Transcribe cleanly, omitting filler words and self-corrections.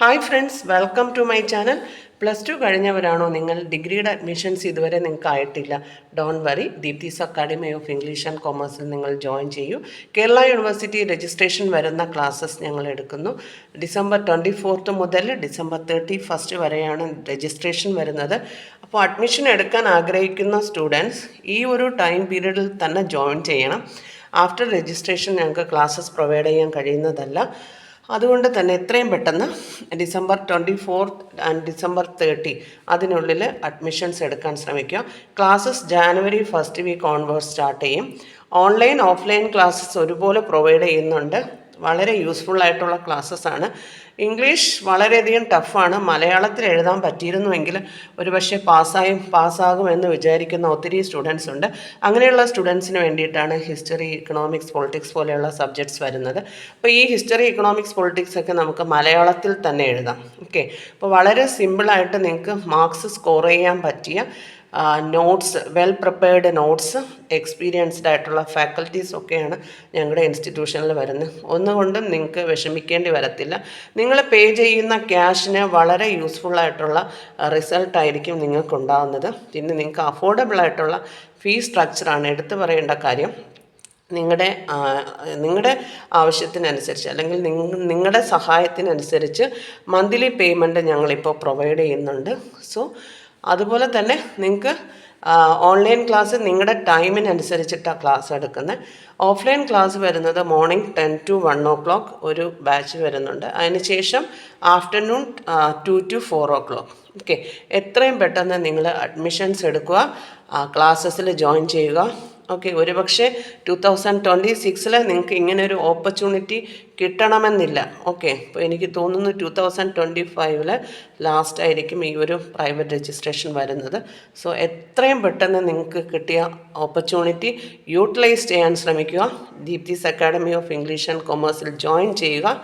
Hi friends, welcome to my channel. +2 കഴിഞ്ഞവരാണോ നിങ്ങൾ? ഡിഗ്രിയുടെ അഡ്മിഷൻസ് ഇതുവരെ നിങ്ങൾക്ക് ആയിട്ടില്ല. Don't worry, Deepthi's academy of English and കൊമേഴ്സിൽ നിങ്ങൾ ജോയിൻ ചെയ്യൂ. കേരള യൂണിവേഴ്സിറ്റി രജിസ്ട്രേഷൻ വരുന്ന ക്ലാസ്സസ് ഞങ്ങൾ എടുക്കുന്നു. ഡിസംബർ 24 മുതൽ ഡിസംബർ 31 വരെയാണ് രജിസ്ട്രേഷൻ വരുന്നത്. അപ്പോൾ അഡ്മിഷൻ എടുക്കാൻ ആഗ്രഹിക്കുന്ന സ്റ്റുഡൻസ് ഈ ഒരു ടൈം പീരീഡിൽ തന്നെ ജോയിൻ ചെയ്യണം. ആഫ്റ്റർ രജിസ്ട്രേഷൻ ഞങ്ങൾക്ക് ക്ലാസ്സസ് പ്രൊവൈഡ് ചെയ്യാൻ കഴിയുന്നതല്ല. അതുകൊണ്ട് തന്നെ എത്രയും പെട്ടെന്ന് ഡിസംബർ 24 ആൻഡ് ഡിസംബർ 30 അതിനുള്ളിൽ അഡ്മിഷൻസ് എടുക്കാൻ ശ്രമിക്കുക. Classes January 1 week onward start ചെയ്യും. ഓൺലൈൻ ഓഫ്ലൈൻ ക്ലാസ്സസ് ഒരുപോലെ പ്രൊവൈഡ് ചെയ്യുന്നുണ്ട്. വളരെ യൂസ്ഫുൾ ആയിട്ടുള്ള ക്ലാസ്സസ് ആണ്. ഇംഗ്ലീഷ് വളരെയധികം ടഫാണ്. മലയാളത്തിൽ എഴുതാൻ പറ്റിയിരുന്നുവെങ്കിൽ ഒരുപക്ഷെ പാസ്സാകുമെന്ന് വിചാരിക്കുന്ന ഒത്തിരി സ്റ്റുഡൻസ് ഉണ്ട്. അങ്ങനെയുള്ള സ്റ്റുഡൻസിന് വേണ്ടിയിട്ടാണ് ഹിസ്റ്ററി, ഇക്കണോമിക്സ്, പൊളിറ്റിക്സ് പോലെയുള്ള സബ്ജക്ട്സ് വരുന്നത്. അപ്പോൾ ഈ ഹിസ്റ്ററി, ഇക്കണോമിക്സ്, പൊളിറ്റിക്സ് ഒക്കെ നമുക്ക് മലയാളത്തിൽ തന്നെ എഴുതാം. ഓക്കെ, അപ്പോൾ വളരെ സിമ്പിളായിട്ട് നിങ്ങൾക്ക് മാർക്സ് സ്കോർ ചെയ്യാൻ പറ്റിയ notes, well prepared notes, experienced ആയിട്ടുള്ള ഫാക്കൽറ്റീസ് ഒക്കെയാണ് ഞങ്ങളുടെ ഇൻസ്റ്റിറ്റ്യൂഷനിൽ വരുന്നത്. ഒന്നുകൊണ്ടും നിങ്ങൾക്ക് വിഷമിക്കേണ്ടി വരത്തില്ല. നിങ്ങൾ പേ ചെയ്യുന്ന ക്യാഷിന് വളരെ യൂസ്ഫുൾ ആയിട്ടുള്ള റിസൾട്ടായിരിക്കും നിങ്ങൾക്കുണ്ടാകുന്നത്. പിന്നെ നിങ്ങൾക്ക് അഫോർഡബിൾ ആയിട്ടുള്ള ഫീസ് സ്ട്രക്ചറാണ് എടുത്തു പറയേണ്ട കാര്യം. നിങ്ങളുടെ ആവശ്യത്തിനനുസരിച്ച് അല്ലെങ്കിൽ നിങ്ങളുടെ സഹായത്തിനനുസരിച്ച് മന്ത്ലി പേയ്മെൻറ്റ് ഞങ്ങളിപ്പോൾ പ്രൊവൈഡ് ചെയ്യുന്നുണ്ട്. സോ അതുപോലെ തന്നെ നിങ്ങൾക്ക് ഓൺലൈൻ ക്ലാസ് നിങ്ങളുടെ ടൈമിനനുസരിച്ചിട്ടാണ് ക്ലാസ് എടുക്കുന്നത്. ഓഫ്ലൈൻ ക്ലാസ് വരുന്നത് മോർണിംഗ് 10 to 1 o'clock ഒരു ബാച്ച് വരുന്നുണ്ട്. അതിനുശേഷം ആഫ്റ്റർനൂൺ 2 to 4 o'clock. ഓക്കെ, എത്രയും പെട്ടെന്ന് നിങ്ങൾ അഡ്മിഷൻസ് എടുക്കുക, ക്ലാസ്സസിൽ ജോയിൻ ചെയ്യുക. ഓക്കെ, ഒരുപക്ഷെ 2026 നിങ്ങൾക്ക് ഇങ്ങനൊരു ഓപ്പർച്യൂണിറ്റി കിട്ടണമെന്നില്ല. ഓക്കെ, അപ്പോൾ എനിക്ക് തോന്നുന്നു 2025 ലാസ്റ്റ് ആയിരിക്കും ഈ ഒരു പ്രൈവറ്റ് രജിസ്ട്രേഷൻ വരുന്നത്. സോ എത്രയും പെട്ടെന്ന് നിങ്ങൾക്ക് കിട്ടിയ ഓപ്പർച്യൂണിറ്റി യൂട്ടിലൈസ് ചെയ്യാൻ ശ്രമിക്കുക. Deepthi's academy of English and കൊമേഴ്സിൽ ജോയിൻ ചെയ്യുക.